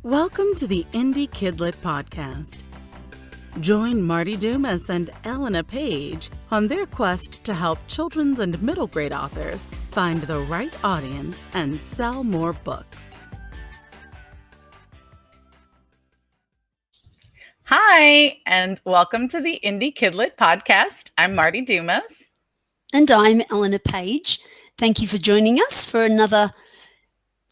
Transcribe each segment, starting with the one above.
Welcome to the Indie KidLit podcast. Join Marti Dumas and Elena Page on their quest to help children's and middle grade authors find the right audience and sell more books. Hi, and welcome to the Indie KidLit podcast. I'm Marti Dumas. And I'm Elena Page. Thank you for joining us for another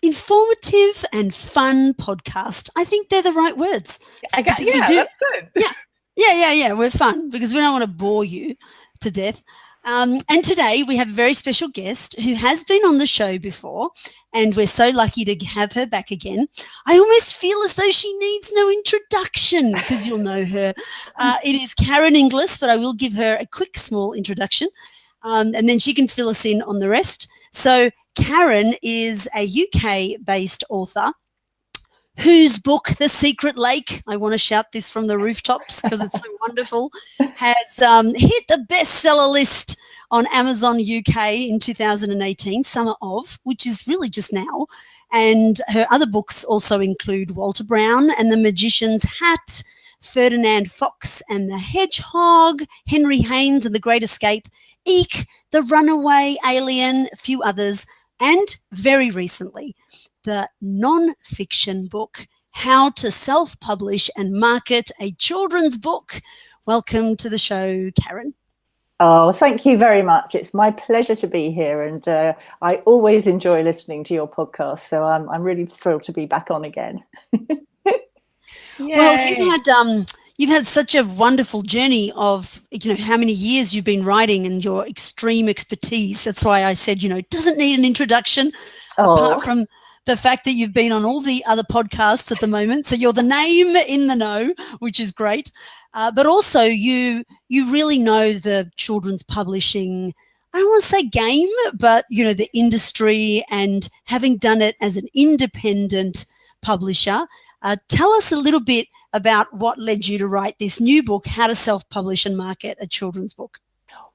informative and fun podcast. I think they're the right words. That's good. Yeah. We're fun because we don't want to bore you to death. And today we have a very special guest who has been on the show before, and we're so lucky to have her back again. I almost feel as though she needs no introduction because you'll know her. It is Karen Inglis, but I will give her a quick small introduction, and then she can fill us in on the rest. So Karen is a UK-based author whose book, The Secret Lake, I want to shout this from the rooftops because it's so wonderful, has hit the bestseller list on Amazon UK in 2018, Summer of, which is really just now. And her other books also include Walter Brown and the Magician's Hat, Ferdinand Fox and the Hedgehog, Henry Haynes and the Great Escape, Eek, The Runaway Alien, a few others, and very recently, the non-fiction book, How to Self-Publish and Market a Children's Book. Welcome to the show, Karen. Oh, thank you very much. It's my pleasure to be here, and I always enjoy listening to your podcast, so I'm really thrilled to be back on again. Well, you've had such a wonderful journey of, how many years you've been writing and your extreme expertise. That's why I said, it doesn't need an introduction apart from the fact that you've been on all the other podcasts at the moment. So you're the name in the know, which is great. But also you really know the children's publishing, I don't want to say game, but, the industry, and having done it as an independent publisher. Tell us a little bit about what led you to write this new book, How to Self-Publish and Market a Children's Book.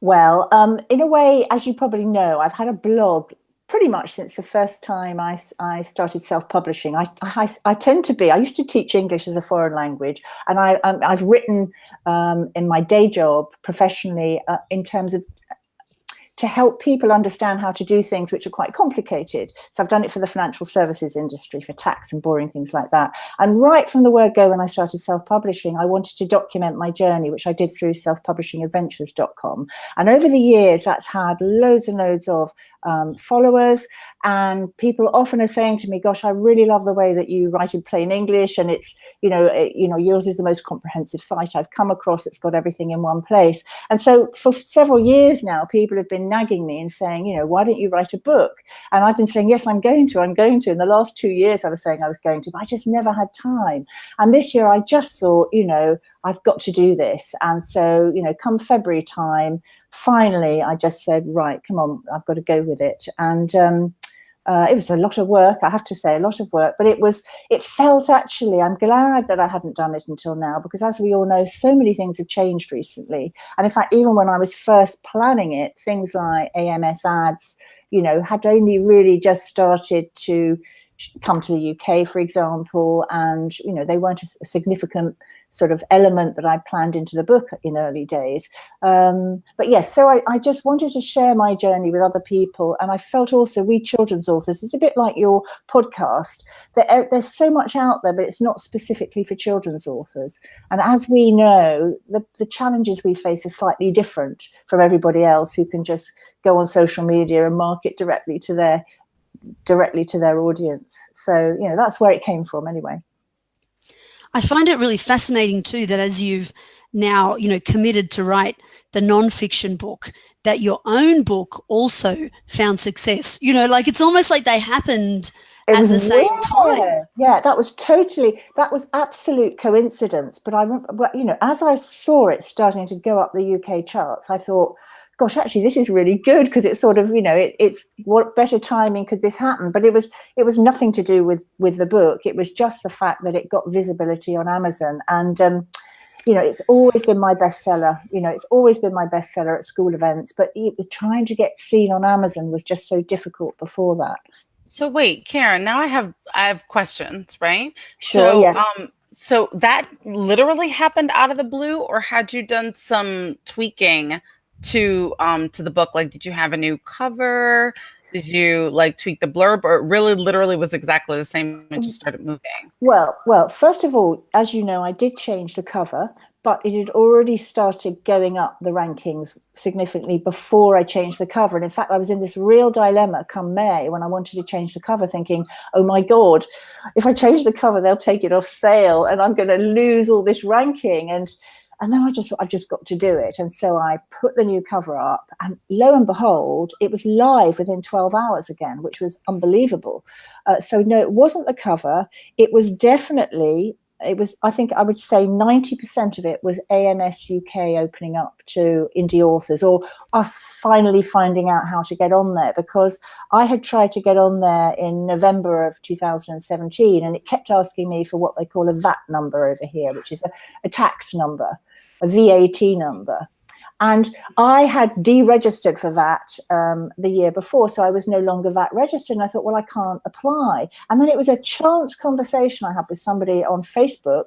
Well, in a way, as you probably know, I've had a blog pretty much since the first time I started self-publishing. I tend to be, I used to teach English as a foreign language, and I've written in my day job professionally in terms of to help people understand how to do things which are quite complicated. So I've done it for the financial services industry, for tax and boring things like that. And right from the word go, when I started self-publishing, I wanted to document my journey, which I did through selfpublishingadventures.com. And over the years, that's had loads and loads of followers, and people often are saying to me, gosh, I really love the way that you write in plain English, and it's, yours is the most comprehensive site I've come across. It's got everything in one place. And so for several years now, people have been nagging me and saying, why don't you write a book? And I've been saying, yes, I'm going to. In the last 2 years, I was saying I was going to, but I just never had time. And this year, I just thought, I've got to do this. And so, come February time, finally, I just said, right, come on, I've got to go with it. And it was a lot of work, I have to say, a lot of work. But it felt actually, I'm glad that I hadn't done it until now, because as we all know, so many things have changed recently. And in fact, even when I was first planning it, things like AMS ads, had only really just started to come to the UK, for example, and they weren't a significant sort of element that I planned into the book in early days. But yes, so I just wanted to share my journey with other people, and I felt also we children's authors, it's a bit like your podcast, that there's so much out there, but it's not specifically for children's authors. And as we know, the challenges we face are slightly different from everybody else who can just go on social media and market directly to their audience. So, that's where it came from anyway. I find it really fascinating too that as you've now, committed to write the non-fiction book, that your own book also found success. It's almost like they happened at the same time. Yeah, that was absolute coincidence. But I remember, as I saw it starting to go up the UK charts, I thought, gosh, actually, this is really good, because it's sort of, it's what better timing could this happen? But it was nothing to do with the book. It was just the fact that it got visibility on Amazon. And, it's always been my bestseller. It's always been my bestseller at school events. But trying to get seen on Amazon was just so difficult before that. So wait, Karen, now I have questions, right? Sure, So yeah. so that literally happened out of the blue, or had you done some tweaking to the book? Like, did you have a new cover? Did you like tweak the blurb, or it really literally was exactly the same and just started moving? Well, first of all, as you know, I did change the cover, but it had already started going up the rankings significantly before I changed the cover. And in fact, I was in this real dilemma come May when I wanted to change the cover, thinking, oh my God, if I change the cover, they'll take it off sale and I'm going to lose all this ranking. And then I just thought, I've just got to do it. And so I put the new cover up, and lo and behold, it was live within 12 hours again, which was unbelievable. So no, it wasn't the cover. It was definitely, I think I would say 90% of it was AMS UK opening up to indie authors, or us finally finding out how to get on there, because I had tried to get on there in November of 2017, and it kept asking me for what they call a VAT number over here, which is a tax number, a VAT number. And I had deregistered for VAT the year before, so I was no longer VAT registered. And I thought, well, I can't apply. And then it was a chance conversation I had with somebody on Facebook,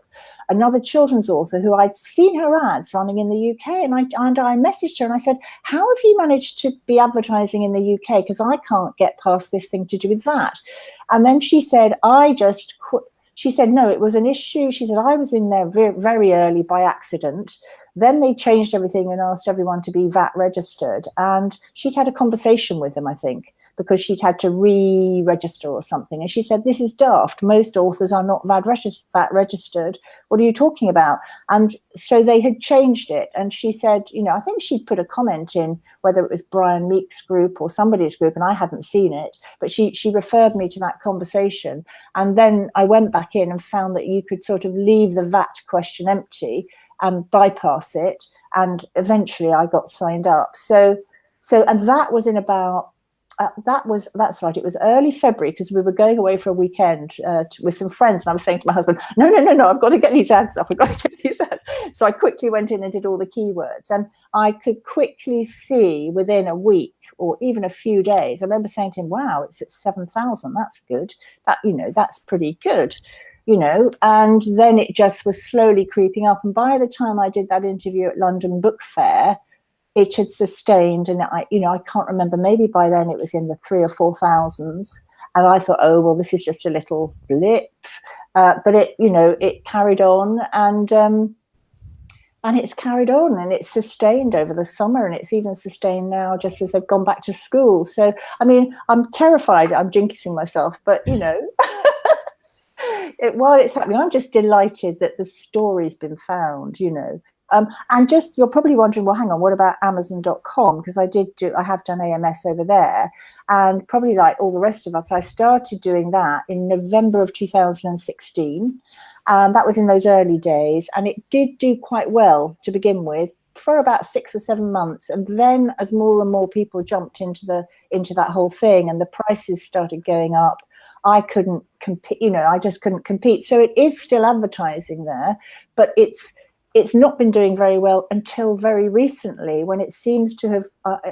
another children's author who I'd seen her ads running in the UK. And I messaged her and I said, how have you managed to be advertising in the UK? Because I can't get past this thing to do with VAT. And then she said, she said, no, it was an issue. She said, I was in there very, very early by accident. Then they changed everything and asked everyone to be VAT registered. And she'd had a conversation with them, I think, because she'd had to re-register or something. And she said, this is daft. Most authors are not VAT registered. What are you talking about? And so they had changed it. And she said, I think she'd put a comment in, whether it was Brian Meek's group or somebody's group, and I hadn't seen it. But she referred me to that conversation. And then I went back in and found that you could sort of leave the VAT question empty and bypass it, and eventually I got signed up. So and that was in about that's right, it was early February, because we were going away for a weekend with some friends, and I was saying to my husband, no, I've got to get these ads up, So I quickly went in and did all the keywords, and I could quickly see within a week or even a few days, I remember saying to him, wow, it's at 7,000, that's good, that's pretty good. And then it just was slowly creeping up. And by the time I did that interview at London Book Fair, it had sustained. And I can't remember, maybe by then it was in the 3,000 or 4,000s. And I thought, oh, well, this is just a little blip. But it carried on, and it's carried on, and it's sustained over the summer, and it's even sustained now just as they've gone back to school. So, I mean, I'm terrified. I'm jinxing myself, but, while it's happening, I'm just delighted that the story's been found, and just, you're probably wondering, well, hang on, what about Amazon.com? Because I have done AMS over there, and probably like all the rest of us, I started doing that in November of 2016, and that was in those early days, and it did do quite well to begin with for about 6 or 7 months, and then as more and more people jumped into that whole thing, and the prices started going up, I couldn't compete, I just couldn't compete. So it is still advertising there, but it's not been doing very well until very recently, when it seems to have,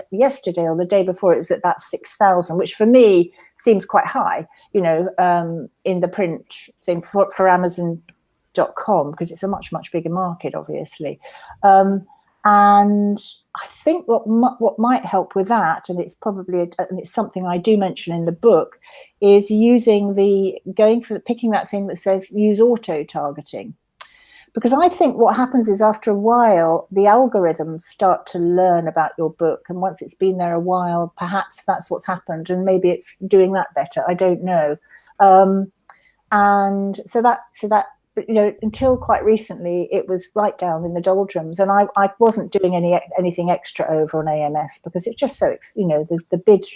yesterday or the day before, it was at that 6,000, which for me seems quite high, in the print thing for Amazon.com, because it's a much, much bigger market, obviously. And I think what might help with that, and it's probably and it's something I do mention in the book, is picking that thing that says use auto targeting, because I think what happens is, after a while, the algorithms start to learn about your book, and once it's been there a while, perhaps that's what's happened, and maybe it's doing that better. I don't know. And so that. But until quite recently, it was right down in the doldrums, and I wasn't doing anything extra over on AMS, because it's just so the bid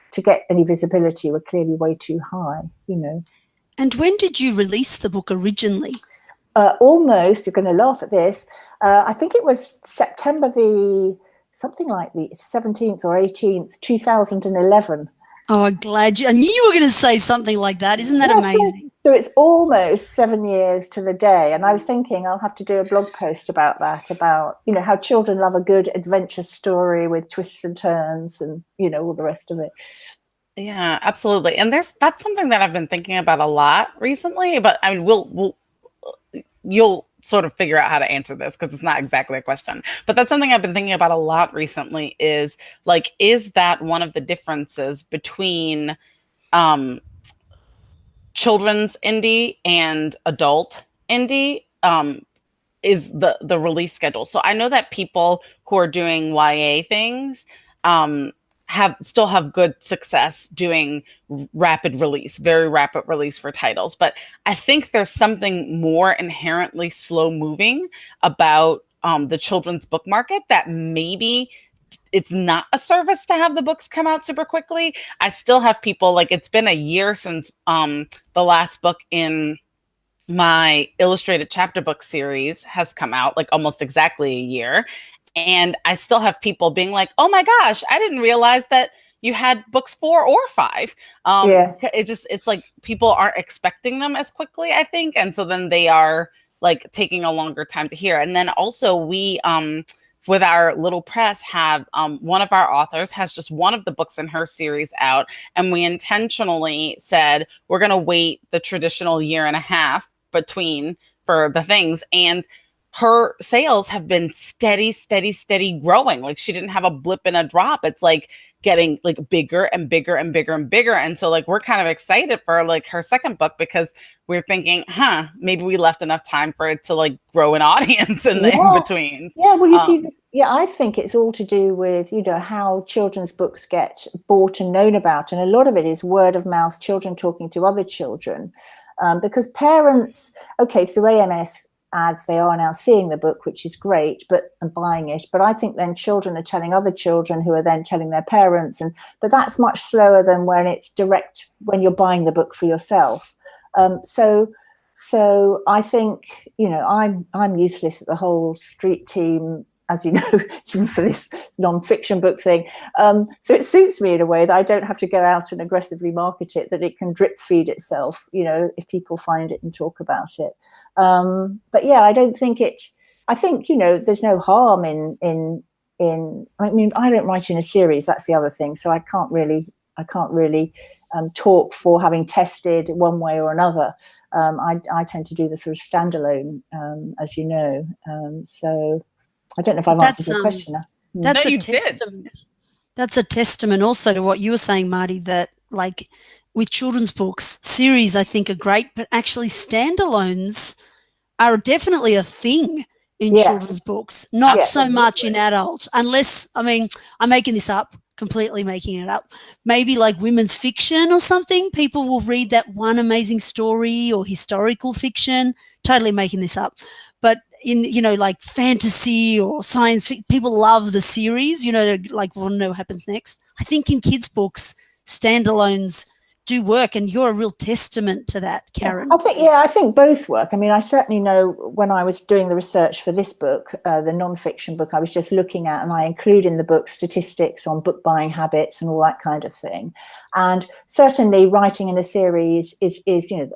to get any visibility were clearly way too high. And when did you release the book originally? Almost, you're going to laugh at this. I think it was September something like the 17th or 18th, 2011. Oh, I'm glad I knew you were going to say something like that. Isn't that amazing? So it's almost 7 years to the day. And I was thinking I'll have to do a blog post about that, about, how children love a good adventure story with twists and turns and, all the rest of it. Yeah, absolutely. And that's something that I've been thinking about a lot recently, but I mean, you'll sort of figure out how to answer this because it's not exactly a question. But that's something I've been thinking about a lot recently is like, is that one of the differences between um, children's indie and adult indie? Is the release schedule. So I know that people who are doing YA things um, have good success doing very rapid release for titles. But I think there's something more inherently slow moving about the children's book market that maybe it's not a service to have the books come out super quickly. I still have people like it's been a year since the last book in my illustrated chapter book series has come out, like almost exactly a year. And I still have people being like, oh my gosh, I didn't realize that you had books 4 or 5. Yeah. It's like people aren't expecting them as quickly, I think. And so then they are like taking a longer time to hear. And then also we, with our little press have one of our authors has just one of the books in her series out. And we intentionally said, we're going to wait the traditional year and a half between for the things. And her sales have been steady growing. Like she didn't have a blip and a drop. It's like getting like bigger and bigger and bigger and bigger. And so like we're kind of excited for like her second book because we're thinking, maybe we left enough time for it to like grow an audience in the in between. Yeah, well, you see, I think it's all to do with, how children's books get bought and known about. And a lot of it is word of mouth, children talking to other children. Because parents, through AMS ads, they are now seeing the book, which is great, and buying it. But I think then children are telling other children who are then telling their parents. But that's much slower than when it's direct, when you're buying the book for yourself. So I think, I'm useless at the whole street team, as you know, even for this non-fiction book thing. So it suits me in a way that I don't have to go out and aggressively market it, that it can drip feed itself, if people find it and talk about it. But yeah, I don't think I think, there's no harm in, I mean, I don't write in a series. That's the other thing. So I can't really talk for having tested one way or another. I tend to do the sort of standalone, as you know. So I don't know if I've answered your question. That's a testament. That's a testament also to what you were saying, Marti, that like with children's books, series I think are great, but actually standalones are definitely a thing in children's books, not so much in adult, unless, I mean, I'm making this up, completely making it up. Maybe like women's fiction or something. People will read that one amazing story or historical fiction, totally making this up. But in, like fantasy or science fiction, people love the series, to like want to know what happens next. I think in kids' books, standalones do work, and you're a real testament to that, Karen. I think both work. I mean, I certainly know when I was doing the research for this book, the non-fiction book, I was just looking at, and I include in the book statistics on book buying habits and all that kind of thing. And certainly writing in a series is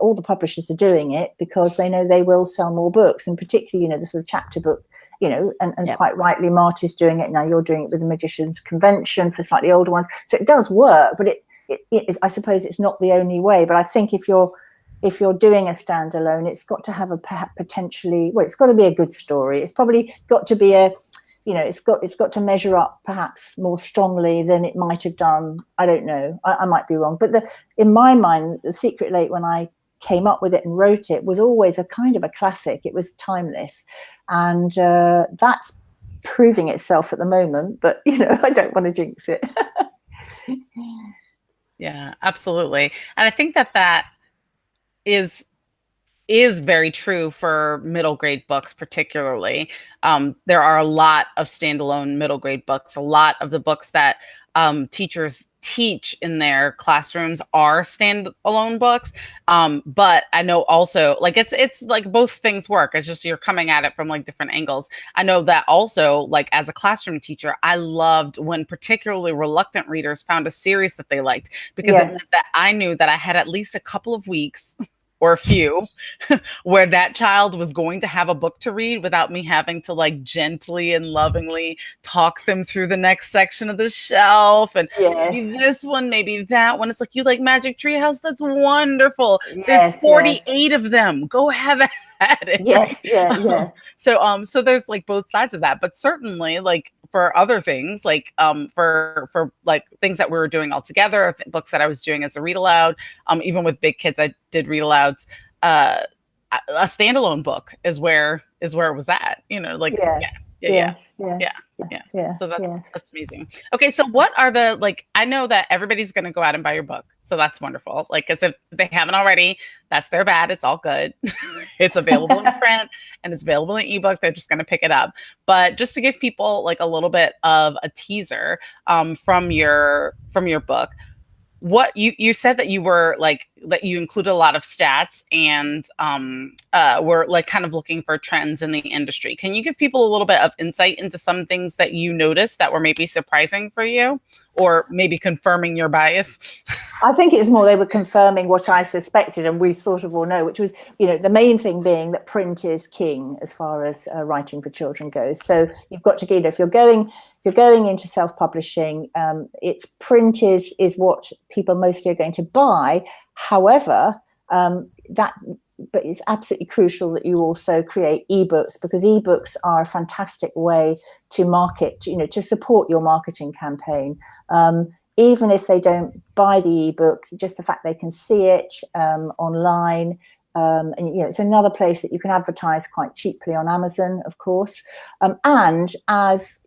all the publishers are doing it because they know they will sell more books, and particularly, the sort of chapter book, and quite rightly, Marti's doing it now. You're doing it with the Magician's Convention for slightly older ones. So it does work, but it is, I suppose it's not the only way. But I think if you're doing a standalone, it's got to have it's got to be a good story. It's probably got to be it's got to measure up perhaps more strongly than it might have done. I don't know. I might be wrong. But in my mind, The Secret Lake, when I came up with it and wrote it, was always a kind of a classic. It was timeless. And that's proving itself at the moment. But, I don't want to jinx it. Yeah, absolutely. And I think that is very true for middle grade books, particularly. There are a lot of standalone middle grade books. A lot of the books that teachers teach in their classrooms are standalone books. But I know also like it's like both things work. It's just you're coming at it from like different angles. I know that also like as a classroom teacher, I loved when particularly reluctant readers found a series that they liked because it meant that I knew that I had at least a couple of weeks or a few where that child was going to have a book to read without me having to like gently and lovingly talk them through the next section of the shelf and maybe this one, maybe that one. It's like, you like Magic Tree House? That's wonderful. There's 48 of them. Go have at it. Yes, yeah. So there's like both sides of that, but certainly like for other things, like for like things that we were doing all together, books that I was doing as a read aloud, even with big kids, I did read alouds. A standalone book is where it was at, like yeah. So that's amazing. Okay, so what are the, like, I know that everybody's going to go out and buy your book, so that's wonderful. Like, as if they haven't already, that's their bad. It's all good. It's available in print and it's available in ebook. They're just going to pick it up. But just to give people like a little bit of a teaser from your book, what you said that you were like, that you included a lot of stats and were like kind of looking for trends in the industry. Can you give people a little bit of insight into some things that you noticed that were maybe surprising for you or maybe confirming your bias? I think it's more they were confirming what I suspected, and we sort of all know, which was, the main thing being that print is king as far as writing for children goes. So you've got to, if you're going into self-publishing, it's print is what people mostly are going to buy. However, but it's absolutely crucial that you also create ebooks, because ebooks are a fantastic way to market, to support your marketing campaign. Even if they don't buy the ebook, just the fact they can see it online. And it's another place that you can advertise quite cheaply on Amazon, of course. And as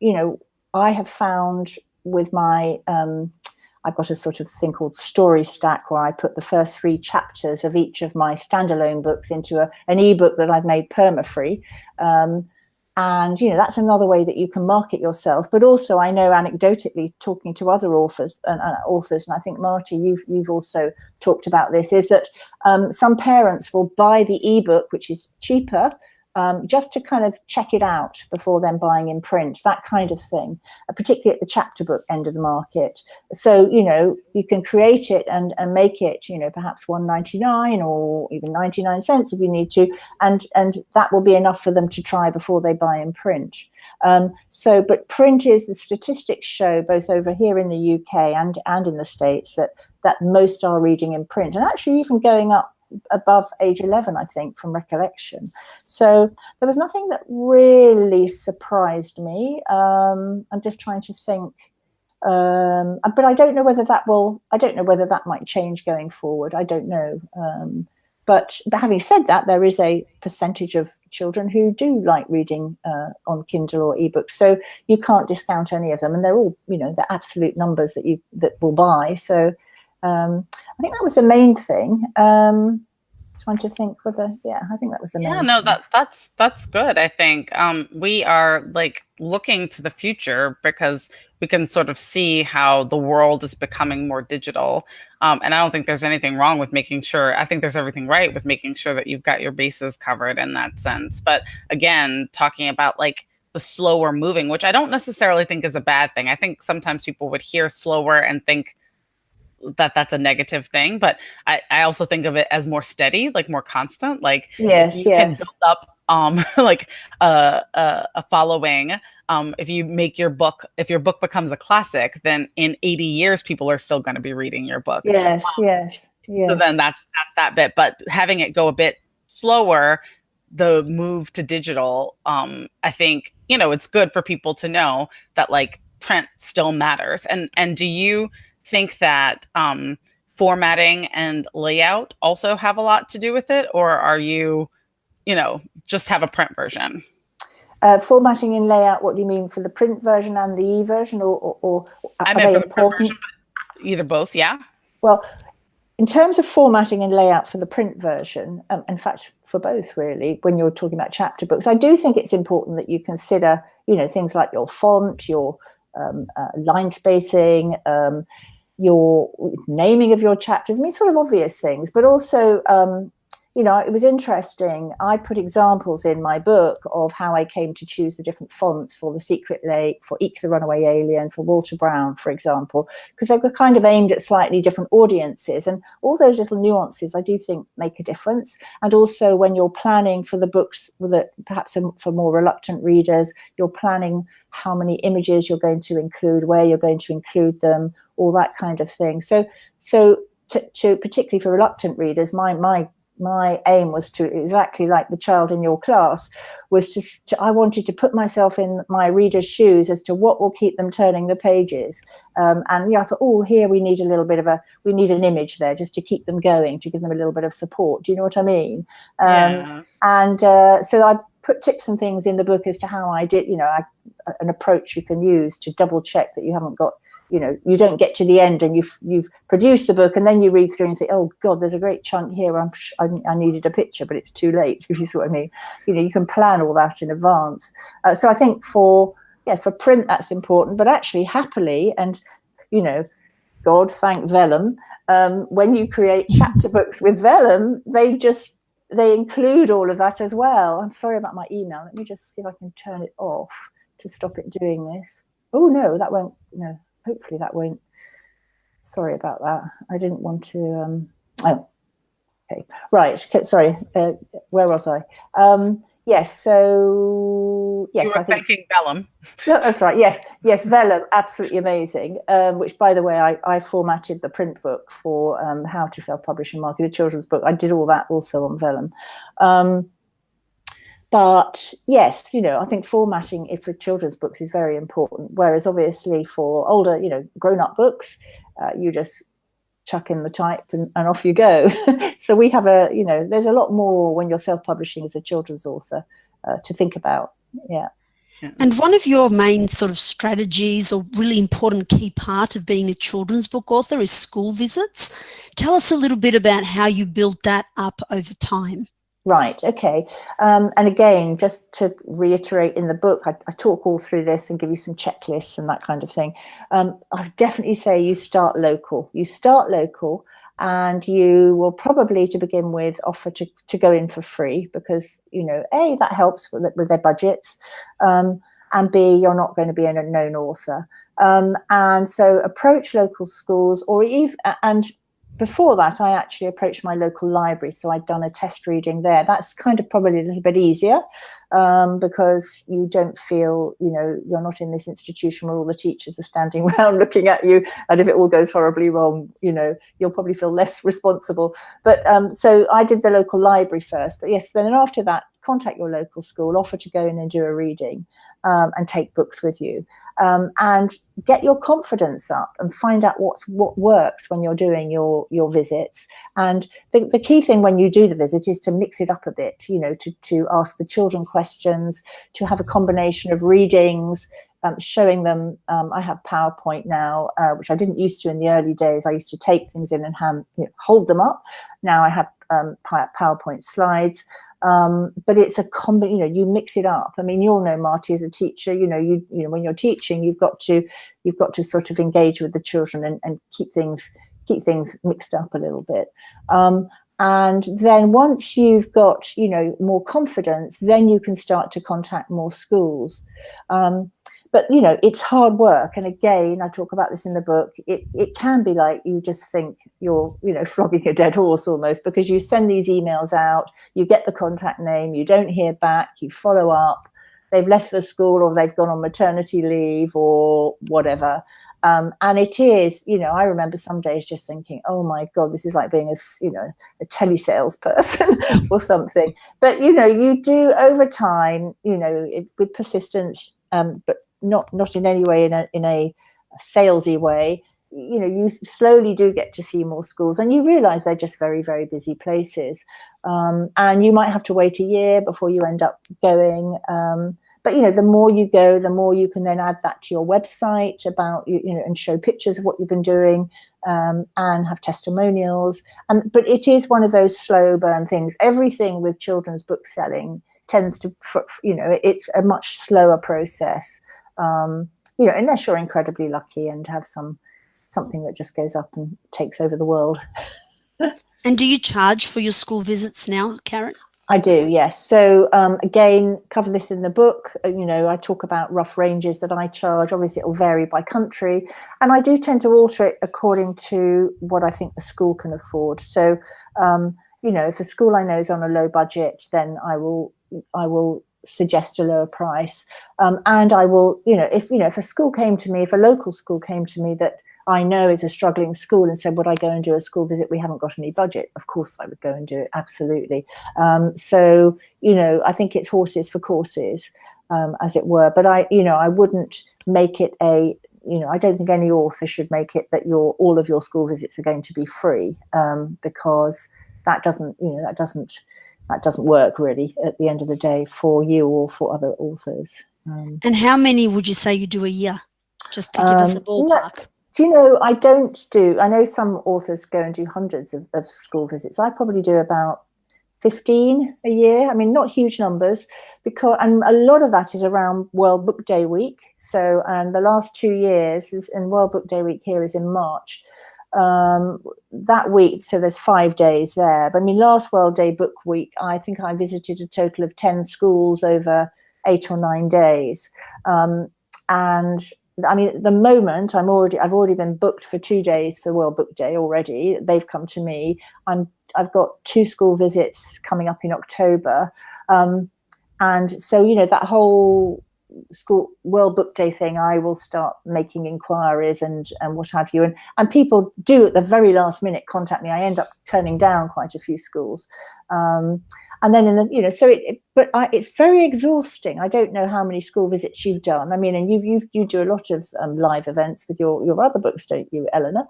I have found with my I've got a sort of thing called Story Stack, where I put the first 3 chapters of each of my standalone books into an ebook that I've made perma-free. And that's another way that you can market yourself. But also, I know anecdotally, talking to other authors, and I think Marti, you've also talked about this, is that some parents will buy the ebook, which is cheaper, just to kind of check it out before then buying in print, that kind of thing, particularly at the chapter book end of the market. So, you can create it and make it, perhaps $1.99 or even 99 cents if you need to, and that will be enough for them to try before they buy in print. But print is, the statistics show, both over here in the UK and in the States, that most are reading in print, and actually even going up above age 11, I think, from recollection. So there was nothing that really surprised me. I'm just trying to think, but I don't know whether that might change going forward. I don't know. But having said that, there is a percentage of children who do like reading on Kindle or ebooks, so you can't discount any of them, and they're all, the absolute numbers that will buy. So I think that was the main thing. Trying to think whether, I think that was the main thing. No, that's good. I think we are like looking to the future because we can sort of see how the world is becoming more digital. And I don't think there's anything wrong with making sure, I think there's everything right with making sure that you've got your bases covered in that sense. But again, talking about like the slower moving, which I don't necessarily think is a bad thing. I think sometimes people would hear slower and think that's a negative thing, but I also think of it as more steady, like more constant. Like you can build up like a following. If your book becomes a classic, then in 80 years people are still going to be reading your book. Yes. So then that's that bit. But having it go a bit slower, the move to digital, I think it's good for people to know that like print still matters. And do you think that formatting and layout also have a lot to do with it, or are you just have a print version? Formatting and layout, what do you mean, for the print version and the e-version, or I meant for the print version, but either both? Yeah. Well, in terms of formatting and layout for the print version, in fact for both really, when you're talking about chapter books, I do think it's important that you consider things like your font, your line spacing, your naming of your chapters. I mean, sort of obvious things, but also it was interesting. I put examples in my book of how I came to choose the different fonts for The Secret Lake, for Eek the Runaway Alien, for Walter Brown, for example, because they were kind of aimed at slightly different audiences. And all those little nuances, I do think, make a difference. And also when you're planning for the books that perhaps for more reluctant readers, you're planning how many images you're going to include, where you're going to include them, all that kind of thing. So to particularly for reluctant readers, my aim was to, exactly like the child in your class, was to I wanted to put myself in my reader's shoes as to what will keep them turning the pages. And I thought, here we need an image there just to keep them going, to give them a little bit of support. Do you know what I mean? And so I put tips and things in the book as to how I did, an approach you can use to double check that you haven't got, you don't get to the end and you've produced the book and then you read through and say, oh God, there's a great chunk here. I needed a picture, but it's too late. If you see what I mean, you can plan all that in advance. So I think for print, that's important, but actually happily, and, God thank vellum. When you create chapter books with vellum, they include all of that as well. I'm sorry about my email. Let me just see if I can turn it off to stop it doing this. Oh no, that won't, no. Hopefully that won't. Sorry about that. I didn't want to. Okay. Right. Sorry. Where was I? Yes. So yes, you were thanking vellum. No, that's right. Yes. Vellum, absolutely amazing. Which, by the way, I formatted the print book for how to self-publish and market a children's book. I did all that also on vellum. But yes, I think formatting it for children's books is very important. Whereas obviously for older, grown-up books, you just chuck in the type and off you go. So we have there's a lot more when you're self-publishing as a children's author to think about. Yeah. And one of your main sort of strategies or really important key part of being a children's book author is school visits. Tell us a little bit about how you built that up over time. Right. Okay. And again, just to reiterate in the book, I talk all through this and give you some checklists and that kind of thing. I definitely say you start local. And you will probably, to begin with, offer to go in for free because, A, that helps with their budgets. And B, you're not going to be a known author. And so approach local schools and before that, I actually approached my local library. So I'd done a test reading there. That's kind of probably a little bit easier because you don't feel, you're not in this institution where all the teachers are standing around looking at you. And if it all goes horribly wrong, you'll probably feel less responsible. But so I did the local library first. But yes, then after that, contact your local school, offer to go in and do a reading and take books with you. And get your confidence up and find out what works when you're doing your visits. And the key thing when you do the visit is to mix it up a bit, to ask the children questions, to have a combination of readings, showing them. I have PowerPoint now, which I didn't used to in the early days. I used to take things in and hold them up. Now I have PowerPoint slides. But it's a you mix it up. I mean, you'll know, Marti, as a teacher, when you're teaching, you've got to sort of engage with the children and keep things mixed up a little bit. And then once you've got, more confidence, then you can start to contact more schools. But, it's hard work. And again, I talk about this in the book. It can be like you just think you're, flogging a dead horse almost, because you send these emails out, you get the contact name, you don't hear back, you follow up, they've left the school or they've gone on maternity leave or whatever. And it is, I remember some days just thinking, oh my God, this is like being a telesales person or something. But, you do over time, with persistence, but not in any way in a salesy way, you slowly do get to see more schools and you realize they're just very, very busy places. And you might have to wait a year before you end up going. But, the more you go, the more you can then add that to your website about, and show pictures of what you've been doing and have testimonials. But it is one of those slow burn things. Everything with children's book selling tends to, it's a much slower process. Unless you're incredibly lucky and have something that just goes up and takes over the world. And do you charge for your school visits now, Karen? I do, yes. So again, cover this in the book. I talk about rough ranges that I charge. Obviously, it will vary by country, and I do tend to alter it according to what I think the school can afford. So, if a school I know is on a low budget, then I will suggest a lower price. And I will, if a local school came to me that I know is a struggling school and said, would I go and do a school visit? We haven't got any budget. Of course I would go and do it. Absolutely. So, I think it's horses for courses, as it were. But I wouldn't make it I don't think any author should make it that all of your school visits are going to be free, because that doesn't work really at the end of the day for you or for other authors. And how many would you say you do a year? Just to give us a ballpark. I know some authors go and do hundreds of school visits. I probably do about 15 a year. I mean, not huge numbers, and a lot of that is around World Book Day week. So, and the last 2 years and World Book Day week here is in March. That week, so there's 5 days there. But I mean, last World Day Book Week, I think I visited a total of 10 schools over 8 or 9 days. And I mean, at the moment, I've already been booked for 2 days for World Book Day already. They've come to me. I've got 2 school visits coming up in October. And so, that whole school World Book Day thing, I will start making inquiries and what have you. And people do at the very last minute contact me. I end up turning down quite a few schools. And then it's very exhausting. I don't know how many school visits you've done. I mean, and you do a lot of live events with your other books, don't you, Eleanor?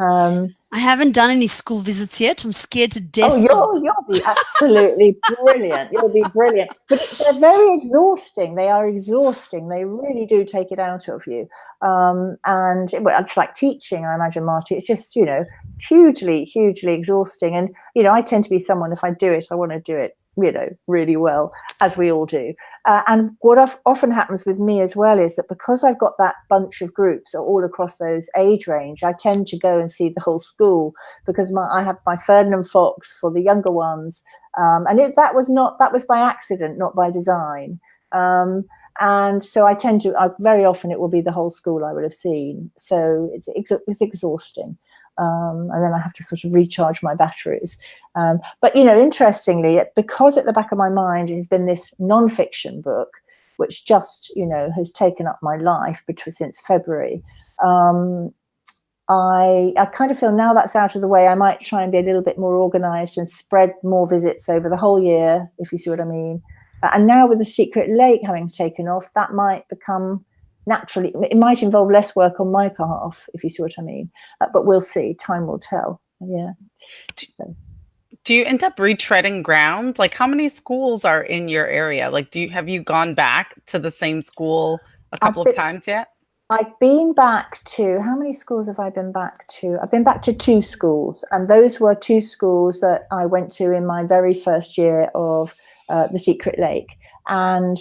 I haven't done any school visits yet. I'm scared to death. Oh, you'll be absolutely brilliant. You'll be brilliant. But they're very exhausting. They are exhausting. They really do take it out of you. And it's like teaching, I imagine, Marti. It's just, hugely, hugely exhausting. And, I tend to be someone, if I do it, I want to do it, really well, as we all do. And what often happens with me as well is that because I've got that bunch of groups all across those age range, I tend to go and see the whole school because I have my Ferdinand Fox for the younger ones. And that was by accident, not by design. And so I tend to, very often it will be the whole school I would have seen. So it's exhausting. And then I have to sort of recharge my batteries. But, interestingly, because at the back of my mind has been this non-fiction book, which just, has taken up my life since February, I kind of feel now that's out of the way, I might try and be a little bit more organised and spread more visits over the whole year, if you see what I mean. And now with The Secret Lake having taken off, that might become... naturally, it might involve less work on my behalf, if you see what I mean. But we'll see. Time will tell. Yeah. Do you end up retreading ground? Like, how many schools are in your area? Like, have you gone back to the same school a couple of times yet? I've been back to, how many schools have I been back to? I've been back to 2 schools. And those were 2 schools that I went to in my very first year of The Secret Lake. And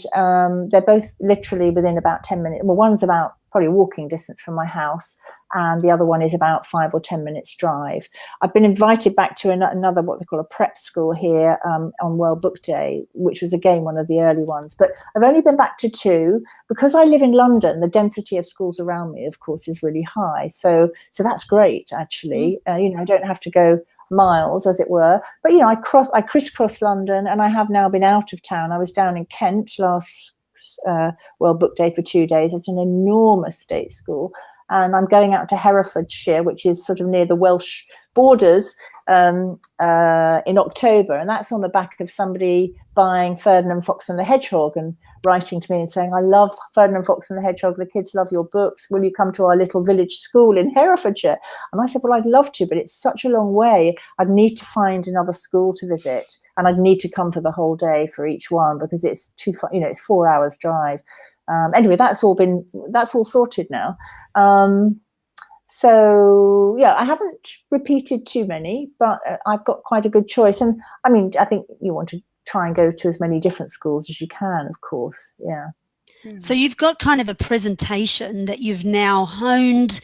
they're both literally within about 10 minutes. Well, one's about probably walking distance from my house, and the other one is about 5 or 10 minutes drive. I've been invited back to another, what they call a prep school here on World Book Day, which was again one of the early ones. But I've only been back to 2 because I live in London. The density of schools around me, of course, is really high. So that's great, actually. I don't have to go miles, as it were, but I crisscross London, and I have now been out of town. I was down in Kent last World Book Day for 2 days at an enormous state school, and I'm going out to Herefordshire, which is sort of near the Welsh borders, in October, and that's on the back of somebody buying Ferdinand Fox and the Hedgehog and writing to me and saying, I love Ferdinand Fox and the Hedgehog, the kids love your books, will you come to our little village school in Herefordshire? And I said, well, I'd love to, but it's such a long way. I'd need to find another school to visit, and I'd need to come for the whole day for each one because it's too far, it's 4 hours drive. Anyway, that's all sorted now. So, yeah, I haven't repeated too many, but I've got quite a good choice. And I mean, I think you want to try and go to as many different schools as you can, of course. Yeah. So you've got kind of a presentation that you've now honed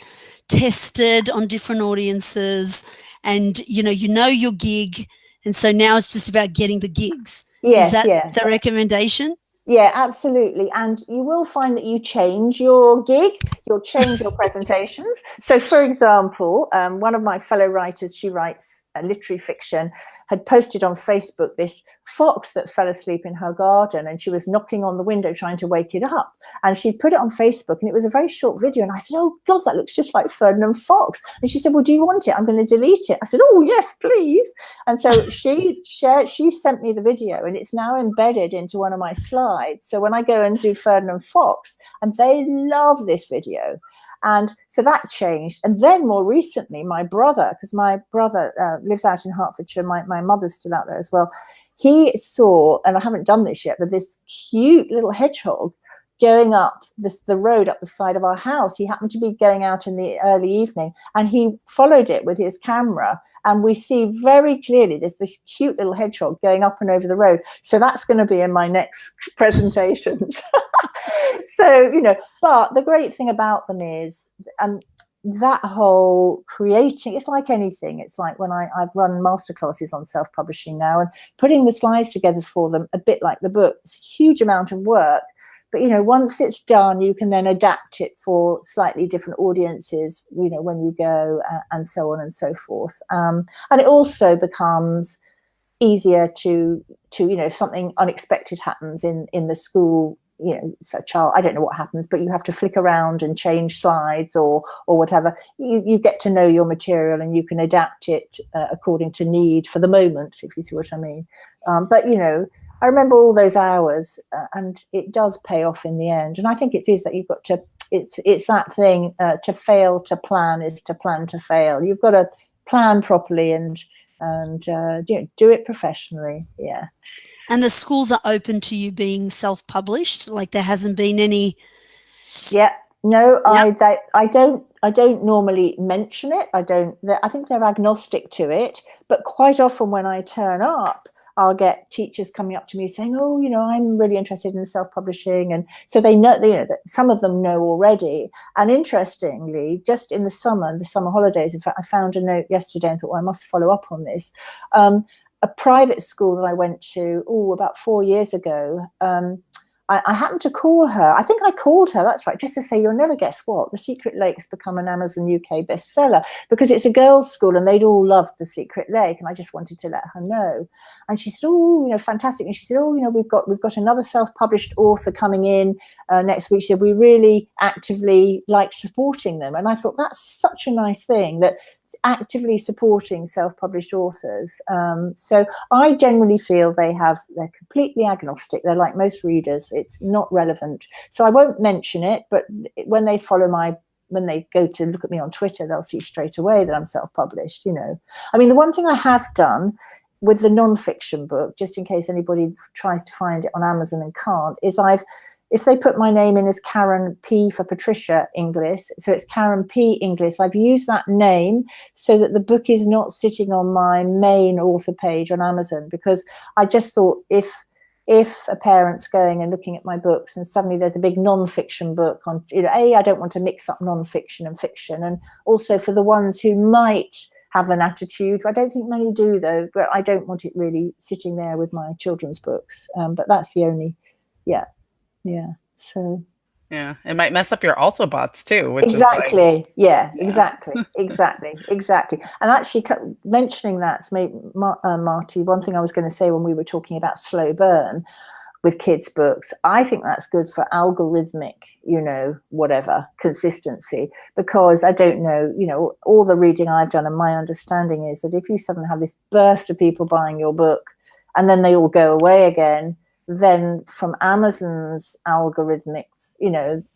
tested on different audiences, and you know your gig, and so now it's just about getting the gigs. Yes, is that yeah. the recommendation? Yeah, absolutely. And you will find that you change your gig, you'll change your presentations. So, for example, one of my fellow writers, she writes literary fiction, had posted on Facebook this fox that fell asleep in her garden, and she was knocking on the window trying to wake it up. And she put it on Facebook, and it was a very short video. And I said, oh, God, that looks just like Ferdinand Fox. And she said, well, do you want it? I'm going to delete it. I said, oh, yes, please. And so she sent me the video, and it's now embedded into one of my slides. So when I go and do Ferdinand Fox, and they love this video. And so that changed. And then more recently, my brother, because my brother lives out in Hertfordshire, my mother's still out there as well, he saw, and I haven't done this yet, but this cute little hedgehog going up the road up the side of our house. He happened to be going out in the early evening, and he followed it with his camera, and we see very clearly there's this cute little hedgehog going up and over the road. So that's going to be in my next presentations. So, but the great thing about them is that whole creating, it's like anything. It's like when I've run masterclasses on self-publishing now, and putting the slides together for them, a bit like the book. It's a huge amount of work. But, once it's done, you can then adapt it for slightly different audiences, when you go and so on and so forth. And it also becomes easier to if something unexpected happens in the school, so child, I don't know what happens, but you have to flick around and change slides or whatever. You get to know your material, and you can adapt it according to need for the moment, if you see what I mean. But, I remember all those hours, and it does pay off in the end. And I think it is that you've got to, it's that thing, to fail to plan is to plan to fail. You've got to plan properly and do it professionally. Yeah. And the schools are open to you being self-published? Like there hasn't been any? Yeah. No, Yep. I don't normally mention it. I think they're agnostic to it. But quite often when I turn up, I'll get teachers coming up to me saying, oh, I'm really interested in self-publishing. And so they know, that some of them know already. And interestingly, just in the summer holidays, in fact, I found a note yesterday and thought, well, I must follow up on this. A private school that I went to, about 4 years ago, I happened to call her. I think I called her, that's right, just to say, you'll never guess what, The Secret Lake's become an Amazon UK bestseller, because it's a girls' school and they'd all loved The Secret Lake, and I just wanted to let her know. And she said, fantastic. And she said, we've got another self-published author coming in next week. She said, we really actively like supporting them. And I thought, that's such a nice thing, that actively supporting self-published authors. So I generally feel they're completely agnostic. They're like most readers. It's not relevant. So I won't mention it, but when they when they go to look at me on Twitter, they'll see straight away that I'm self-published, I mean, the one thing I have done with the non-fiction book, just in case anybody tries to find it on Amazon and can't, is if they put my name in as Karen P for Patricia Inglis, so it's Karen P Inglis, I've used that name so that the book is not sitting on my main author page on Amazon, because I just thought if a parent's going and looking at my books and suddenly there's a big non-fiction book on, I don't want to mix up non-fiction and fiction. And also for the ones who might have an attitude, I don't think many do though, but I don't want it really sitting there with my children's books. But that's the only, yeah. So yeah, it might mess up your also bots too. Which exactly. Is yeah, exactly. And actually, mentioning that's made Marti. One thing I was going to say when we were talking about slow burn with kids' books, I think that's good for algorithmic, whatever consistency, because I don't know, all the reading I've done, and my understanding is that if you suddenly have this burst of people buying your book and then they all go away again, then from Amazon's algorithmics,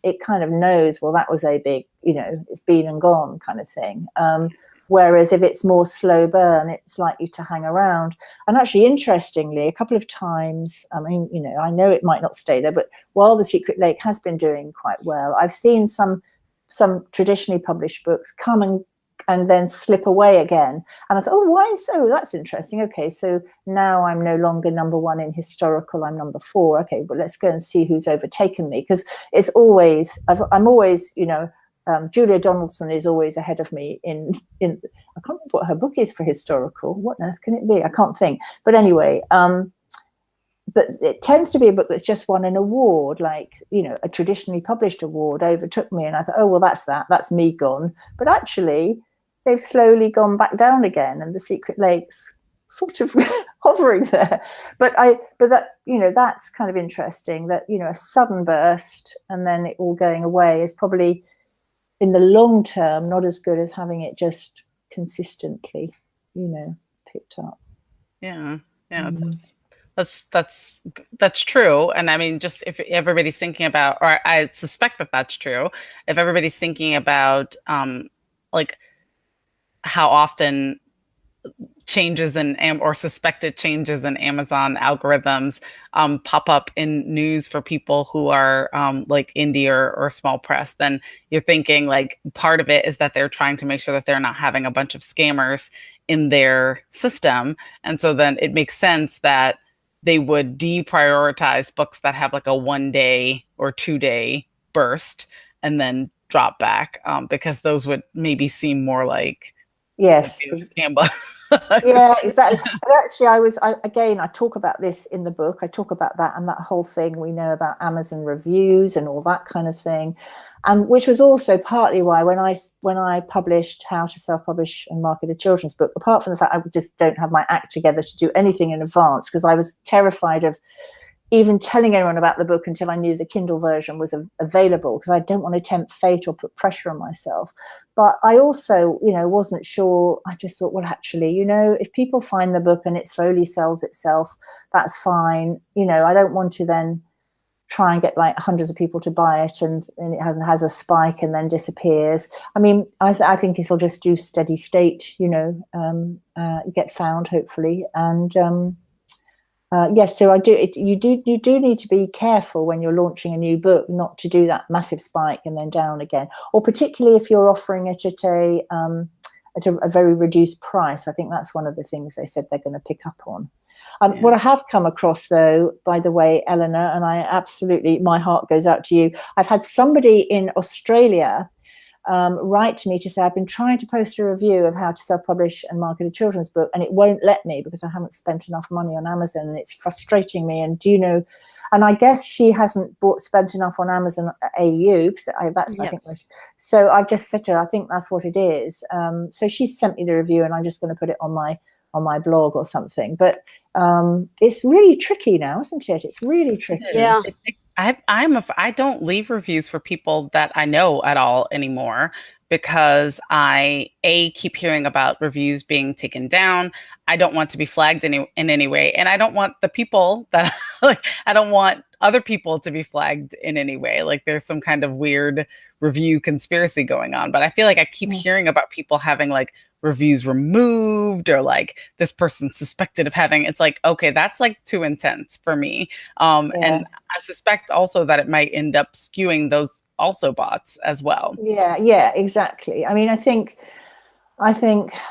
it kind of knows, well, that was a big, it's been and gone kind of thing. Whereas if it's more slow burn, it's likely to hang around. And actually, interestingly, a couple of times, I mean, I know it might not stay there, but while The Secret Lake has been doing quite well, I've seen some traditionally published books come and then slip away again. And I thought, why so? That's interesting. Okay, so now I'm no longer number 1 in historical, I'm number 4. Okay, but let's go and see who's overtaken me, because it's always, I'm always, Julia Donaldson is always ahead of me in I can't remember what her book is for historical. What on earth can it be? I can't think. But anyway, but it tends to be a book that's just won an award, like, you know, a traditionally published award overtook me, and I thought, oh well, that's me gone. But actually, they've slowly gone back down again, and The Secret Lake's sort of hovering there. But that, you know, that's kind of interesting, that, you know, a sudden burst and then it all going away is probably in the long term not as good as having it just consistently, you know, picked up. Yeah. That's true. And I mean, just if everybody's thinking about, or I suspect that that's true, if everybody's thinking about like how often changes in or suspected changes in Amazon algorithms pop up in news for people who are like indie or small press, then you're thinking like part of it is that they're trying to make sure that they're not having a bunch of scammers in their system. And so then it makes sense that they would deprioritize books that have like a 1 day or 2 day burst and then drop back, because those would maybe seem more like scam book. Yeah, exactly. But actually, I talk about this in the book. I talk about that and that whole thing we know about Amazon reviews and all that kind of thing, and which was also partly why when I published How to Self-Publish and Market a Children's Book, apart from the fact I just don't have my act together to do anything in advance, because I was terrified of even telling anyone about the book until I knew the Kindle version was available, because I don't want to tempt fate or put pressure on myself. But I also, you know, wasn't sure. I just thought, well, actually, you know, if people find the book and it slowly sells itself, that's fine. You know, I don't want to then try and get like hundreds of people to buy it and it has a spike and then disappears. I mean, I think it'll just do steady state, you know, get found hopefully. And yes, so you do need to be careful when you're launching a new book not to do that massive spike and then down again, or particularly if you're offering it at a very reduced price. I think that's one of the things they said they're going to pick up on. What I have come across, though, by the way, Eleanor, and my heart goes out to you. I've had somebody in Australia write to me to say, I've been trying to post a review of How to Self-Publish and Market a Children's Book, and it won't let me because I haven't spent enough money on Amazon, and it's frustrating me. And do you know, and I guess she hasn't spent enough on Amazon AU. So I just said to her, I think that's what it is. So she sent me the review, and I'm just going to put it on my blog or something. But it's really tricky now, isn't it? It's really tricky. Yeah. I don't leave reviews for people that I know at all anymore, because I keep hearing about reviews being taken down. I don't want to be flagged in any way, and I don't want the people that like, I don't want other people to be flagged in any way. Like there's some kind of weird review conspiracy going on. But I feel like I keep hearing about people having like reviews removed, or like this person suspected of having. It's like, okay, that's like too intense for me. And I suspect also that it might end up skewing those also bots as well. Yeah, exactly. I mean, I think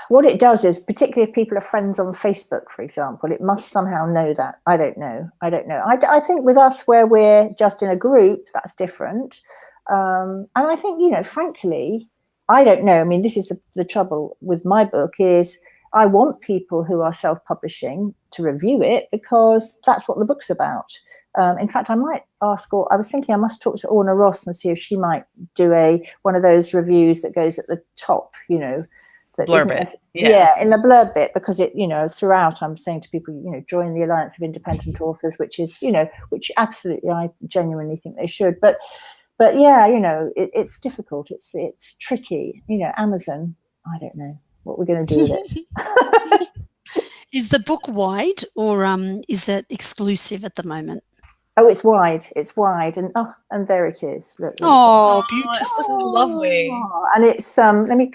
what it does is, particularly if people are friends on Facebook, for example, it must somehow know that. I don't know. I think with us, where we're just in a group, that's different. And I think, you know, frankly, I don't know. I mean, this is the trouble with my book is I want people who are self-publishing to review it, because that's what the book's about. In fact, I might ask, or I was thinking I must talk to Orna Ross and see if she might do one of those reviews that goes at the top, you know. Blurb it. Yeah, in the blurb bit, because it, you know, throughout I'm saying to people, you know, join the Alliance of Independent Authors, which is, you know, which absolutely I genuinely think they should. But yeah, you know, it's difficult. It's tricky. You know, Amazon, I don't know what we're going to do with it. Is the book wide, or is it exclusive at the moment? Oh, it's wide. It's wide, and there it is. Look. Oh, beautiful! It's lovely. And it's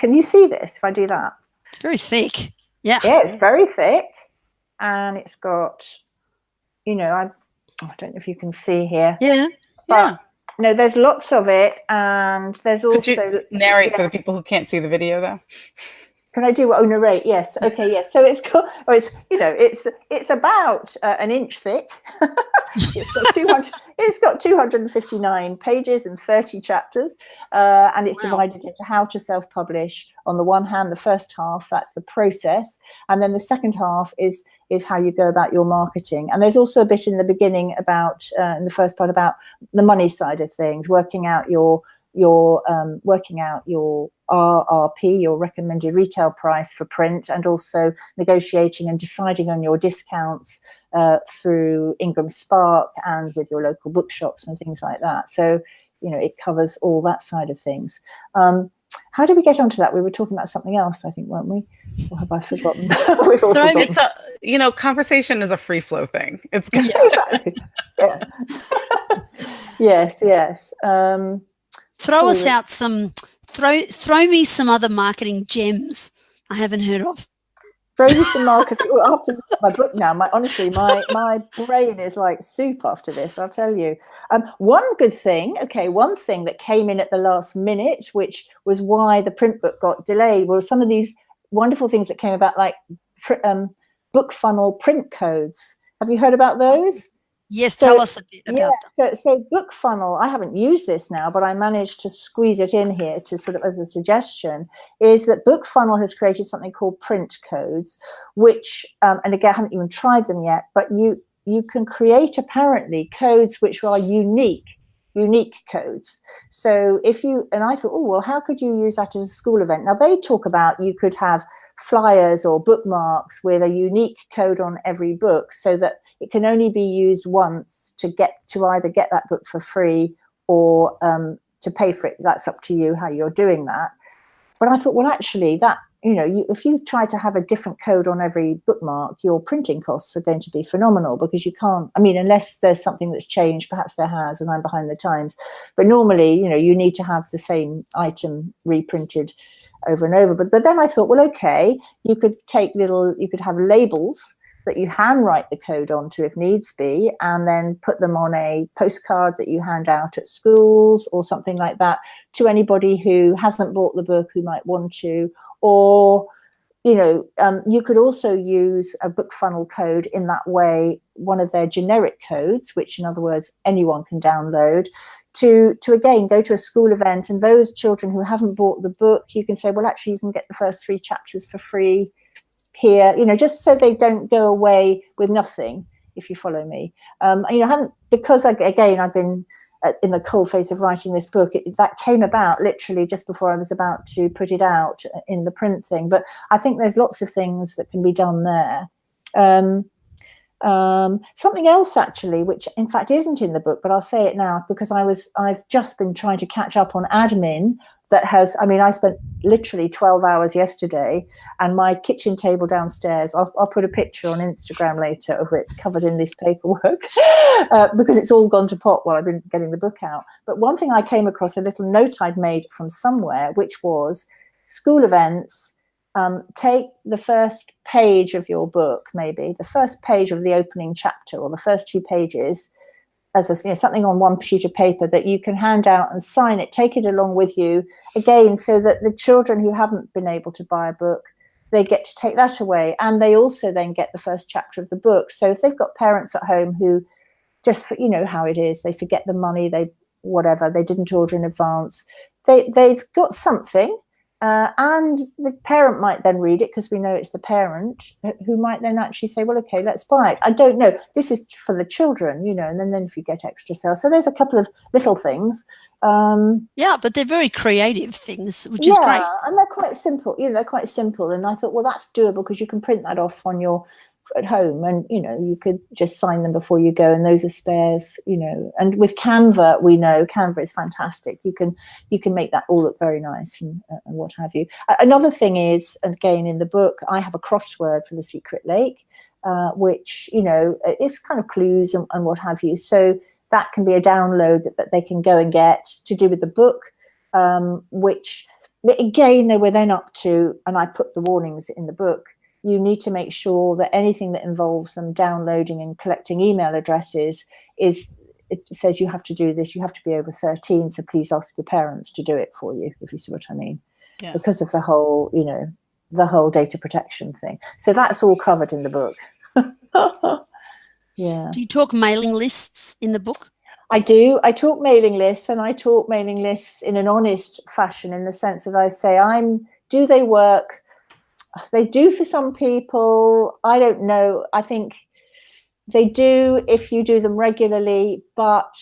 Can you see this? If I do that, it's very thick. Yeah. Yeah, it's very thick, and it's got, you know, I don't know if you can see here. Yeah. But, no, there's lots of it, and there's also. Could you narrate for the people who can't see the video, though? Can I do narrate? Yes. Okay. Yes. So it's got, it's about an inch thick, It's got 259 pages and 30 chapters, and it's divided into how to self-publish. On the one hand, the first half, that's the process, and then the second half is how you go about your marketing. And there's also a bit in the beginning about in the first part about the money side of things, working out your RRP, your recommended retail price for print, and also negotiating and deciding on your discounts through Ingram Spark and with your local bookshops and things like that. So, it covers all that side of things. How did we get onto that? We were talking about something else, I think, weren't we? Or have I forgotten? We've all forgotten. Conversation is a free flow thing. It's exactly. Yeah. Yes. Throw us out throw me some other marketing gems I haven't heard of. Throw me some marketing. After my book now, honestly, my brain is like soup after this, I'll tell you. One thing that came in at the last minute, which was why the print book got delayed, were some of these wonderful things that came about, like book funnel print codes. Have you heard about those? Yes, tell us a bit about them. So book funnel, I haven't used this now, but I managed to squeeze it in here to sort of as a suggestion, is that book funnel has created something called print codes, which, and again, I haven't even tried them yet, but you can create apparently codes which are unique codes. So and I thought, how could you use that as a school event? Now they talk about you could have flyers or bookmarks with a unique code on every book, so that it can only be used once to either get that book for free or to pay for it. That's up to you how you're doing that. But I thought, well, actually, that if you try to have a different code on every bookmark, your printing costs are going to be phenomenal, because you can't. I mean, unless there's something that's changed, perhaps there has, and I'm behind the times. But normally, you need to have the same item reprinted over and over. But then I thought, well, okay, you could have labels that you handwrite the code onto if needs be, and then put them on a postcard that you hand out at schools or something like that to anybody who hasn't bought the book who might want to. Or, you could also use a book funnel code in that way, one of their generic codes, which in other words, anyone can download, to again go to a school event, and those children who haven't bought the book, you can say, well, actually, you can get the first 3 chapters for free here, just so they don't go away with nothing, if you follow me. Because I've been in the cold face of writing this book, that came about literally just before I was about to put it out in the print thing. But I think there's lots of things that can be done there. Something else actually, which in fact isn't in the book, but I'll say it now because I've just been trying to catch up on admin. I spent literally 12 hours yesterday, and my kitchen table downstairs, I'll put a picture on Instagram later of it covered in this paperwork because it's all gone to pot while I've been getting the book out. But one thing I came across, a little note I'd made from somewhere, which was school events, take the first page of your book, maybe the first page of the opening chapter or the first 2 pages, as something on one sheet of paper that you can hand out and sign it, take it along with you, again, so that the children who haven't been able to buy a book, they get to take that away, and they also then get the first chapter of the book. So if they've got parents at home who just, how it is, they forget the money, they didn't order in advance, they've got something. And the parent might then read it, because we know it's the parent who might then actually say, well, okay, let's buy it. I don't know. This is for the children, and then if you get extra sales. So there's a couple of little things. But they're very creative things, which is great. And they're quite simple. They're quite simple. And I thought, well, that's doable, because you can print that off at home, and you could just sign them before you go, and those are spares, and with Canva, we know Canva is fantastic. You can make that all look very nice and what have you. Another thing is, again, in the book, I have a crossword for the Secret Lake, which is kind of clues and what have you. So that can be a download that they can go and get to do with the book, which again they were then up to, and I put the warnings in the book. You need to make sure that anything that involves them downloading and collecting email addresses it says you have to do this. You have to be over 13, so please ask your parents to do it for you, if you see what I mean. Yeah. Because of the whole data protection thing. So that's all covered in the book. Yeah. Do you talk mailing lists in the book? I do. I talk mailing lists, and I talk mailing lists in an honest fashion, in the sense that I say, do they work? They do for some people. I don't know. I think they do if you do them regularly. But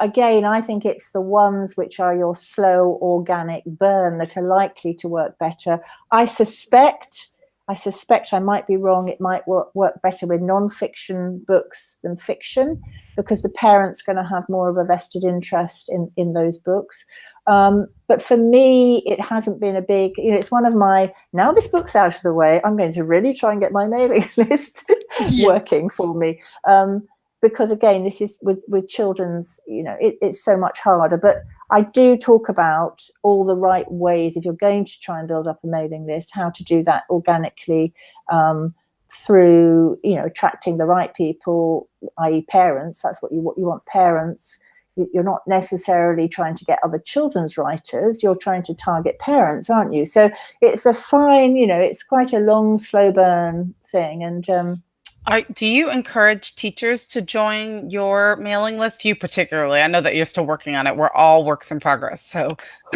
again, I think it's the ones which are your slow, organic burn that are likely to work better. I suspect, I might be wrong, it might work better with non-fiction books than fiction, because the parent's going to have more of a vested interest in those books. But for me, it hasn't been a big, it's one of my, now this book's out of the way, I'm going to really try and get my mailing list working for me. Because again, this is with children's, it's so much harder. But I do talk about all the right ways, if you're going to try and build up a mailing list, how to do that organically, through, attracting the right people, i.e. parents. That's what you want, parents. You're not necessarily trying to get other children's writers, you're trying to target parents, aren't you? So it's a fine, it's quite a long, slow burn thing. And do you encourage teachers to join your mailing list? You particularly, I know that you're still working on it. We're all works in progress. So,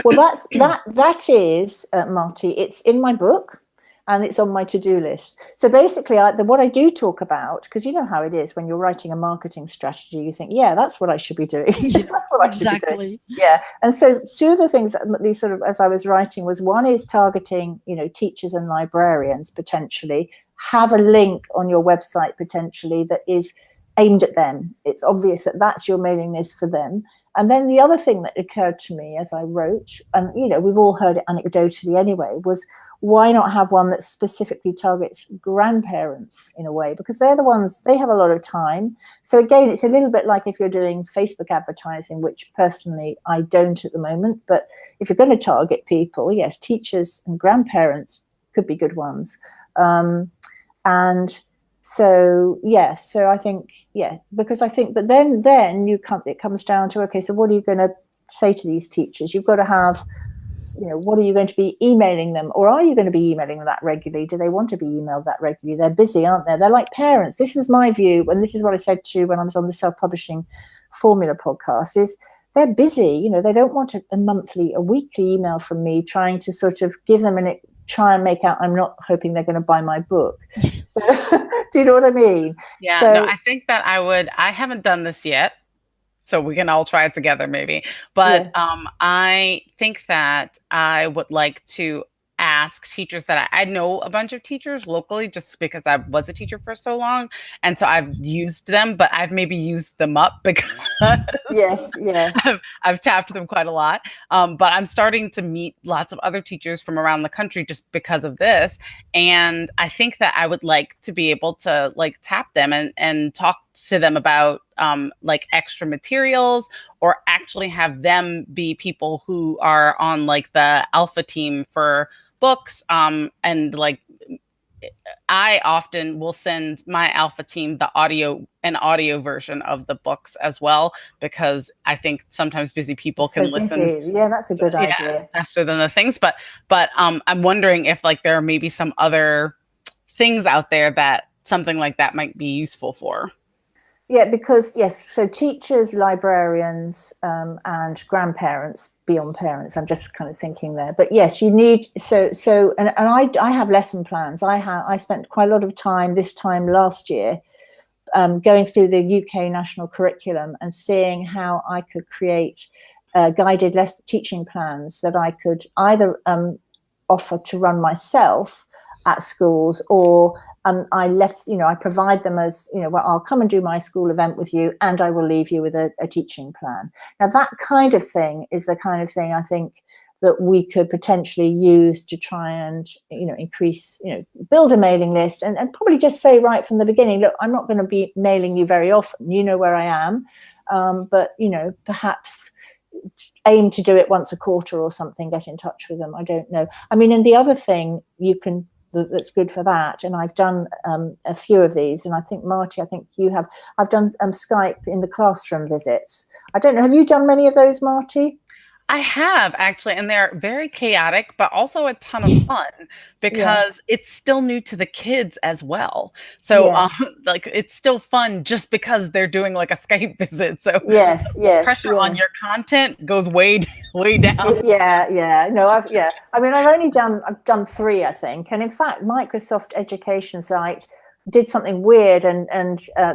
well, that is Marti. It's in my book, and it's on my to-do list. So basically, what I do talk about, because you know how it is when you're writing a marketing strategy, you think, yeah, that's what I should be doing. That's what I should be doing. Yeah. And so two of the things that these sort of, as I was writing, was one is targeting, teachers and librarians potentially. Have a link on your website potentially that is aimed at them. It's obvious that that's your mailing list for them. And then the other thing that occurred to me as I wrote, and we've all heard it anecdotally anyway, was why not have one that specifically targets grandparents in a way, because they're the ones, they have a lot of time. So again, it's a little bit like if you're doing Facebook advertising, which personally I don't at the moment, but if you're going to target people, yes, teachers and grandparents could be good ones. And so, yes, so I think, because I think, but then it comes down to, okay, so what are you going to say to these teachers? You've got to have, what are you going to be emailing them? Or are you going to be emailing them that regularly? Do they want to be emailed that regularly? They're busy, aren't they? They're like parents. This is my view. And this is what I said to when I was on the Self-Publishing Formula podcast, is they're busy. They don't want a weekly email from me trying to sort of give them try and make out I'm not hoping they're going to buy my book. So, do you know what I mean? Yeah, no, I think that I haven't done this yet, so we can all try it together maybe. But I think that I would like to ask teachers that I know a bunch of teachers locally, just because I was a teacher for so long. And so I've used them, but I've maybe used them up because I've tapped them quite a lot. But I'm starting to meet lots of other teachers from around the country just because of this. And I think that I would like to be able to tap them and talk to them about extra materials, or actually have them be people who are on the alpha team for books. And I often will send my alpha team an audio version of the books as well, because I think sometimes busy people can listen. Yeah, that's a good idea. Faster than the things. But I'm wondering if there are maybe some other things out there that something like that might be useful for. Yeah, because so teachers, librarians, and grandparents beyond parents. I'm just kind of thinking there, but yes, you need and I have lesson plans. I spent quite a lot of time this time last year going through the UK national curriculum and seeing how I could create guided teaching plans that I could either offer to run myself at schools, or I provide them as, I'll come and do my school event with you, and I will leave you with a teaching plan. Now, that kind of thing is the kind of thing I think that we could potentially use to try and, increase, build a mailing list, and probably just say right from the beginning, look, I'm not going to be mailing you very often. You know where I am. But, perhaps aim to do it once a quarter or something, get in touch with them. I don't know. I mean, and the other thing that's good for that, and I've done a few of these, and I think Marti, I've done Skype in the classroom visits. I don't know, have you done many of those, Marti? I have actually, and they're very chaotic, but also a ton of fun Yeah. because it's still new to the kids as well. So, Yeah. like, it's still fun just because they're doing like a Skype visit. So Yes. the Yes. pressure on Yeah. your content goes way, way down. Yeah, yeah. No, I mean, I've done three, I think. And in fact, Microsoft Education site did something weird, and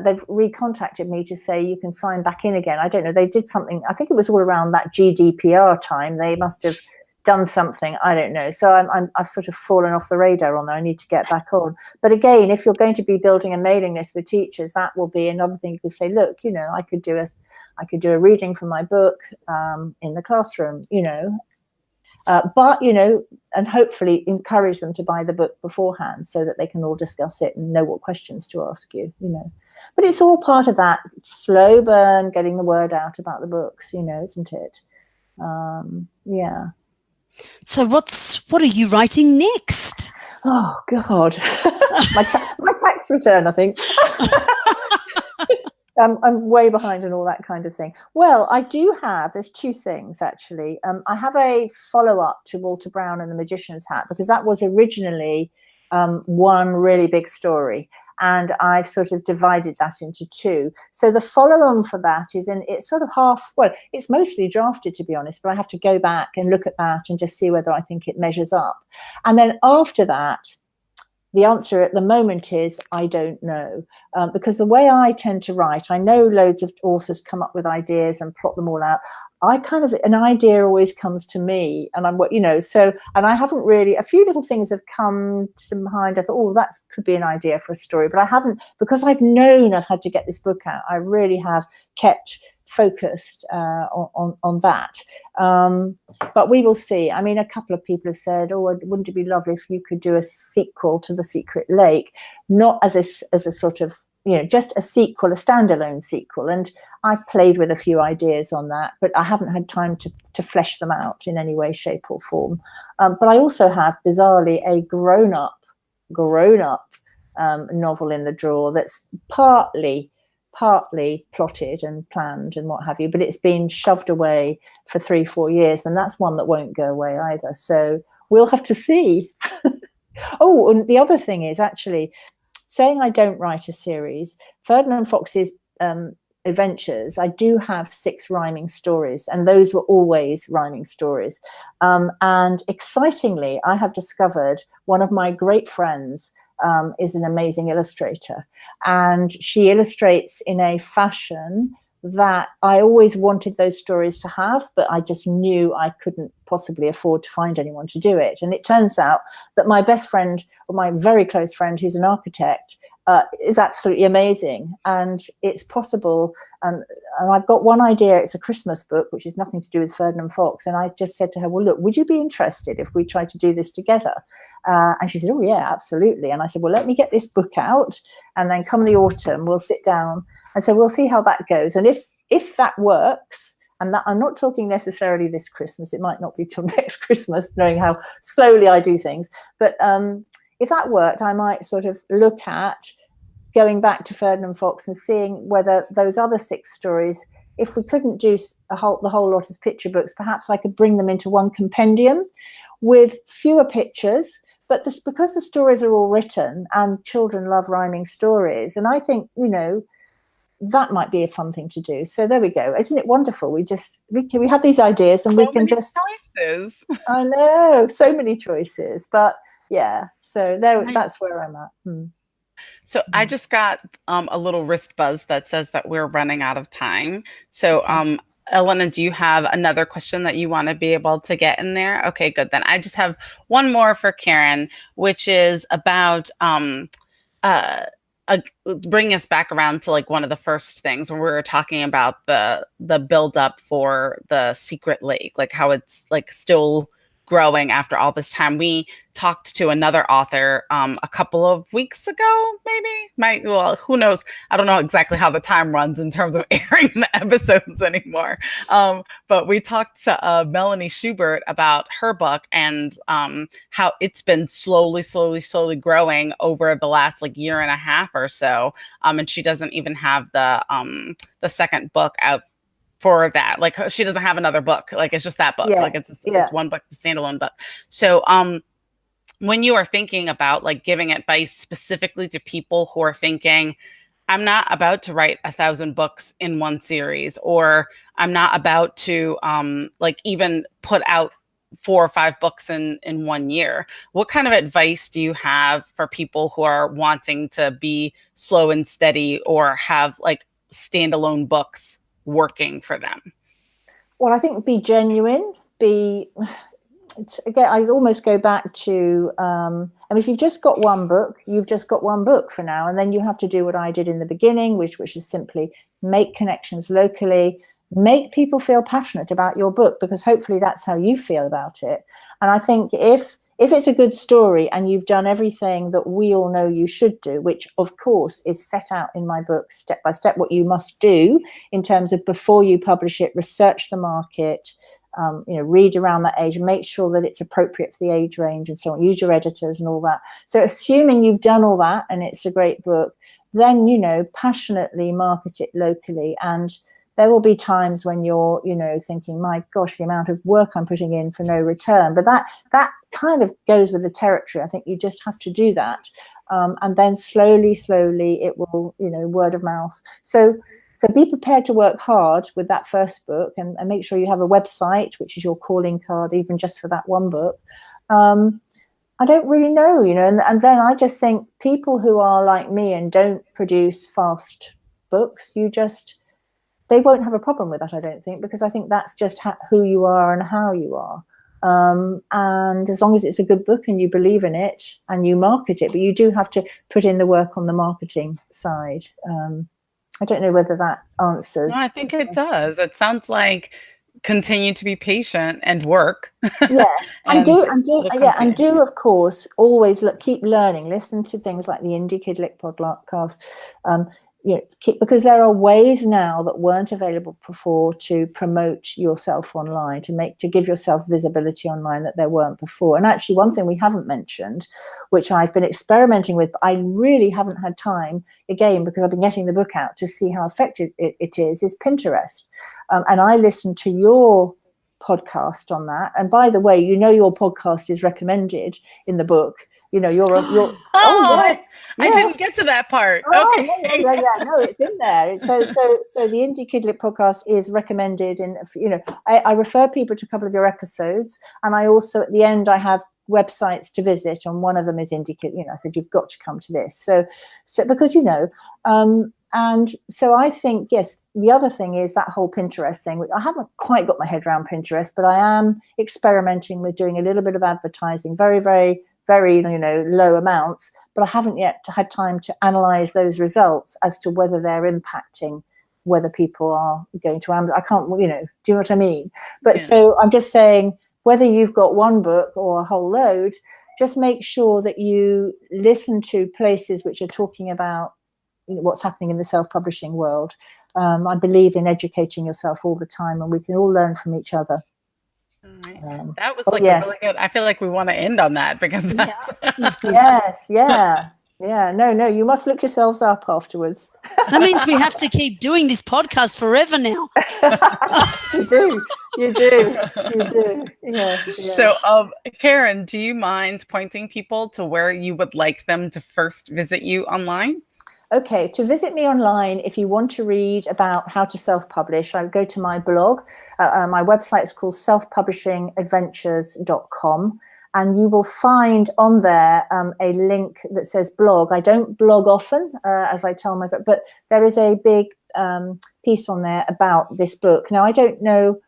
they've recontacted me to say you can sign back in again. I don't know. They did something. I think it was all around that GDPR time. They must have done something. I don't know. So I've sort of fallen off the radar on there. I need to get back on. But again, if you're going to be building a mailing list for teachers, that will be another thing. You could say, look, I could do a reading from my book in the classroom, but and hopefully encourage them to buy the book beforehand so that they can all discuss it and know what questions to ask you. But it's all part of that slow burn, getting the word out about the books, isn't it? Yeah. So what are you writing next? Oh God, my tax return, I think. I'm way behind and all that kind of thing. Well, there's two things actually. I have a follow-up to Walter Brown and the Magician's Hat, because that was originally one really big story. And I've sort of divided that into two. So the follow-on for that it's sort of it's mostly drafted, to be honest, but I have to go back and look at that and just see whether I think it measures up. And then after that, the answer at the moment is I don't know, because the way I tend to write, I know loads of authors come up with ideas and plot them all out. An idea always comes to me, and and I haven't really, a few little things have come to mind. I thought, oh, that could be an idea for a story, but I haven't, because I've known I've had to get this book out. I really have kept focused on that. But we will see. I mean, a couple of people have said, oh, wouldn't it be lovely if you could do a sequel to The Secret Lake, not as a sort of, just a sequel, a standalone sequel. And I've played with a few ideas on that, but I haven't had time to flesh them out in any way, shape or form. But I also have, bizarrely, a grown-up novel in the drawer that's partly plotted and planned and what have you, but it's been shoved away for 3-4 years, and that's one that won't go away either. So we'll have to see. Oh, and the other thing is, actually, saying I don't write a series, Ferdinand Fox's adventures, I do have 6 rhyming stories, and those were always rhyming stories. And excitingly, I have discovered one of my great friends is an amazing illustrator, and she illustrates in a fashion that I always wanted those stories to have, but I just knew I couldn't possibly afford to find anyone to do it. And it turns out that my best friend, or my very close friend, who's an architect, is absolutely amazing, and it's possible. And I've got one idea. It's a Christmas book, which is nothing to do with Ferdinand Fox. And I just said to her, well, look, would you be interested if we tried to do this together? And she said, oh, yeah, absolutely. And I said, well, let me get this book out, and then come the autumn, we'll sit down. And so we'll see how that goes. And if that works, and that, I'm not talking necessarily this Christmas, it might not be till next Christmas, knowing how slowly I do things. But if that worked, I might sort of look at going back to Ferdinand Fox and seeing whether those other 6 stories, if we couldn't do the whole lot as picture books, perhaps I could bring them into one compendium with fewer pictures. But because the stories are all written, and children love rhyming stories, and I think, that might be a fun thing to do. So there we go. Isn't it wonderful? We have these ideas, and we can just choices. I know, so many choices, but yeah. So that's where I'm at. So I just got a little wrist buzz that says that we're running out of time. So Elena, do you have another question that you want to be able to get in there? Okay, good. Then I just have one more for Karen, which is about bringing us back around to like one of the first things when we were talking about the build up for The Secret Lake, like how it's like still growing after all this time. We talked to another author a couple of weeks ago, maybe. Well, who knows? I don't know exactly how the time runs in terms of airing the episodes anymore. But we talked to Melanie Schubert about her book and how it's been slowly growing over the last like year and a half or so. And she doesn't even have the second book out for that. Like she doesn't have another book. Like it's just that book. Yeah. Like it's one book, the standalone book. So when you are thinking about like giving advice specifically to people who are thinking, I'm not about to write 1,000 books in one series, or I'm not about to like even put out 4 or 5 books in 1 year. What kind of advice do you have for people who are wanting to be slow and steady or have like standalone books working for them? Well, I think be genuine, again, I almost go back to, if you've just got one book, you've just got one book for now. And then you have to do what I did in the beginning, which is simply make connections locally, make people feel passionate about your book, because hopefully that's how you feel about it. And I think if it's a good story and you've done everything that we all know you should do, which of course is set out in my book step by step, what you must do in terms of before you publish it, research the market, read around that age, make sure that it's appropriate for the age range and so on, use your editors and all that. So assuming you've done all that and it's a great book, then, passionately market it locally. And there will be times when you're, thinking, my gosh, the amount of work I'm putting in for no return. But that kind of goes with the territory. I think you just have to do that. And then slowly it will, word of mouth. So be prepared to work hard with that first book and make sure you have a website, which is your calling card, even just for that one book. I don't really know, and then I just think people who are like me and don't produce fast books, they won't have a problem with that, I don't think, because I think that's just who you are and how you are. And as long as it's a good book and you believe in it and you market it, but you do have to put in the work on the marketing side. I don't know whether that answers. No, I think it does. It sounds like continue to be patient and work. Yeah, and do of course always keep learning. Listen to things like the Indie KidLit podcast. Because there are ways now that weren't available before to promote yourself online, to give yourself visibility online that there weren't before. And actually, one thing we haven't mentioned, which I've been experimenting with, but I really haven't had time, again, because I've been getting the book out to see how effective it is Pinterest. And I listened to your podcast on that. And by the way, your podcast is recommended in the book. You're yes. I didn't get to that part. Okay. No, it's in there. So the Indie KidLit podcast is recommended, and I refer people to a couple of your episodes, and I also at the end I have websites to visit, and one of them is Indie KidLit. I said you've got to come to this. So because and so I think yes. The other thing is that whole Pinterest thing. I haven't quite got my head around Pinterest, but I am experimenting with doing a little bit of advertising, very, very, very low amounts, but I haven't yet had time to analyze those results as to whether they're impacting whether people are going to Amazon. I can't, do you know what I mean? But yeah. So I'm just saying, whether you've got one book or a whole load, just make sure that you listen to places which are talking about what's happening in the self-publishing world. I believe in educating yourself all the time, and we can all learn from each other. That was really good. I feel like we want to end on that because that's No, you must look yourselves up afterwards. That means we have to keep doing this podcast forever now. You do. Yeah. So, Karen, do you mind pointing people to where you would like them to first visit you online? Okay, to visit me online, if you want to read about how to self-publish, I go to my blog. My website is called selfpublishingadventures.com, and you will find on there a link that says blog. I don't blog often, as I tell my book, but there is a big piece on there about this book. Now, I don't know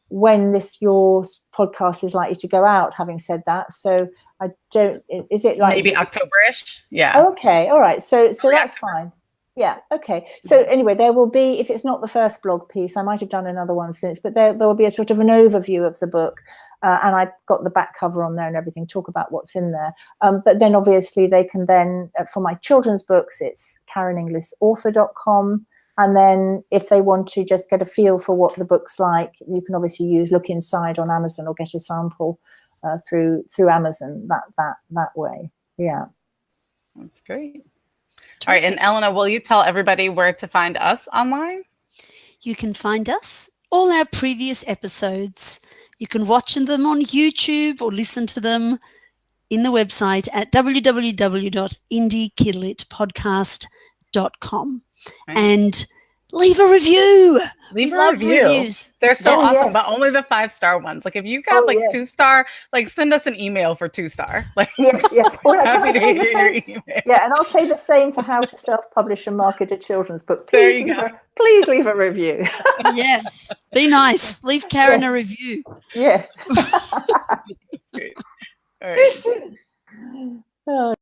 when your podcast is likely to go out, having said that, so I don't, is it like maybe October-ish? Yeah. Okay. All right. So that's fine. Yeah. Okay. So anyway, there will be, if it's not the first blog piece, I might have done another one since, but there will be a sort of an overview of the book. And I've got the back cover on there and everything, talk about what's in there. But then obviously they can then, for my children's books, it's KarenInglisAuthor.com. And then if they want to just get a feel for what the book's like, you can obviously look inside on Amazon or get a sample through Amazon that way. Yeah. That's great. All right. And Elena, will you tell everybody where to find us online? You can find us all our previous episodes. You can watch them on YouTube or listen to them in the website at www.indiekidlitpodcast.com. Right. And leave a review. Leave We a love review. reviews. They're so Yeah. awesome, yes. but only the 5-star ones. Like if you got like yes. 2-star, like send us an email for 2-star. Like Yes, yes. Well, happy to say the hear same. your email. Yeah, and I'll say the same for how to self-publish and market a children's book. There Please, you go. please leave a review. Yes. Be nice. Leave Karen a review. Yes. Great. All right. Oh.